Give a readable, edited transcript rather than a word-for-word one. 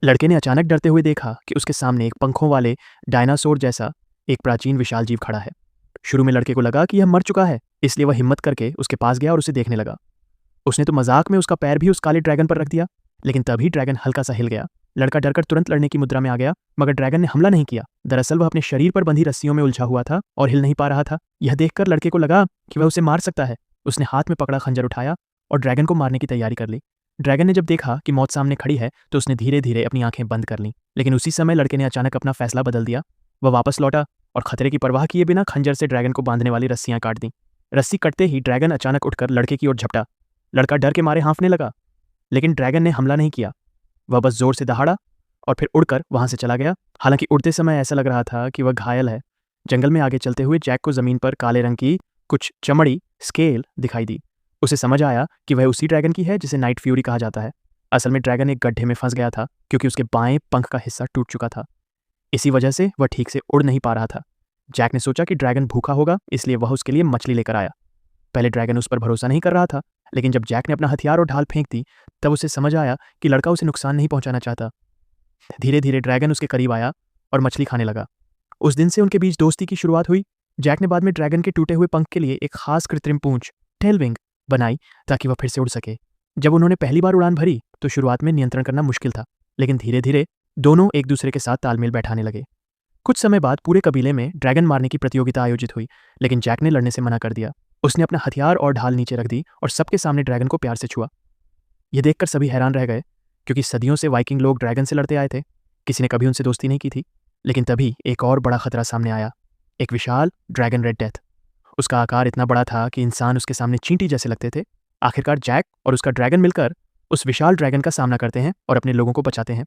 लड़के ने अचानक डरते हुए देखा कि उसके सामने एक पंखों वाले डायनासोर जैसा एक प्राचीन विशाल जीव खड़ा है। शुरू में लड़के को लगा कि यह मर चुका है, इसलिए वह हिम्मत करके उसके पास गया और उसे देखने लगा। उसने तो मजाक में उसका पैर भी उस काले ड्रैगन पर रख दिया, लेकिन तभी ड्रैगन हल्का सा हिल गया। लड़का डरकर तुरंत लड़ने की मुद्रा में आ गया, मगर ड्रैगन ने हमला नहीं किया। दरअसल वह अपने शरीर पर बंधी रस्सियों में उलझा हुआ था और हिल नहीं पा रहा था। यह देखकर लड़के को लगा कि वह उसे मार सकता है। उसने हाथ में पकड़ा खंजर उठाया और ड्रैगन को मारने की तैयारी कर ली। ड्रैगन ने जब देखा कि मौत सामने खड़ी है तो उसने धीरे धीरे अपनी आंखें बंद कर लीं। लेकिन उसी समय लड़के ने अचानक अपना फैसला बदल दिया। वह वापस लौटा और खतरे की परवाह किए बिना खंजर से ड्रैगन को बांधने वाली रस्सियां काट दी। रस्सी कटते ही ड्रैगन अचानक उठकर लड़के की ओर झपटा। लड़का डर के मारे हाँफने लगा, लेकिन ड्रैगन ने हमला नहीं किया। वह बस जोर से दहाड़ा और फिर उड़कर वहां से चला गया। हालांकि उड़ते समय ऐसा लग रहा था कि वह घायल है। जंगल में आगे चलते हुए जैक को जमीन पर काले रंग की कुछ चमड़ी स्केल दिखाई दी। उसे समझ आया कि वह उसी ड्रैगन की है जिसे नाइट फ्यूरी कहा जाता है। असल में ड्रैगन एक गड्ढे में फंस गया था क्योंकि उसके बाएं पंख का हिस्सा टूट चुका था। इसी वजह से वह ठीक से उड़ नहीं पा रहा था। जैक ने सोचा कि ड्रैगन भूखा होगा, इसलिए वह उसके लिए मछली लेकर आया। पहले ड्रैगन उस पर भरोसा नहीं कर रहा था, लेकिन जब जैक ने अपना हथियार और ढाल फेंक दी तब उसे समझ आया कि लड़का उसे नुकसान नहीं पहुंचाना चाहता। धीरे धीरे ड्रैगन उसके करीब आया और मछली खाने लगा। उस दिन से उनके बीच दोस्ती की शुरुआत हुई। जैक ने बाद में ड्रैगन के टूटे हुए पंख के लिए एक खास कृत्रिम पूंछ टेलविंग बनाई ताकि वह फिर से उड़ सके। जब उन्होंने पहली बार उड़ान भरी तो शुरुआत में नियंत्रण करना मुश्किल था, लेकिन धीरे धीरे दोनों एक दूसरे के साथ तालमेल बैठाने लगे। कुछ समय बाद पूरे कबीले में ड्रैगन मारने की प्रतियोगिता आयोजित हुई, लेकिन जैक ने लड़ने से मना कर दिया। उसने अपना हथियार और ढाल नीचे रख दी और सबके सामने ड्रैगन को प्यार से छुआ। यह देखकर सभी हैरान रह गए, क्योंकि सदियों से वाइकिंग लोग ड्रैगन से लड़ते आए थे। किसी ने कभी उनसे दोस्ती नहीं की थी। लेकिन तभी एक और बड़ा खतरा सामने आया, एक विशाल ड्रैगन रेड डेथ। उसका आकार इतना बड़ा था कि इंसान उसके सामने चींटी जैसे लगते थे। आखिरकार जैक और उसका ड्रैगन मिलकर उस विशाल ड्रैगन का सामना करते हैं और अपने लोगों को बचाते हैं।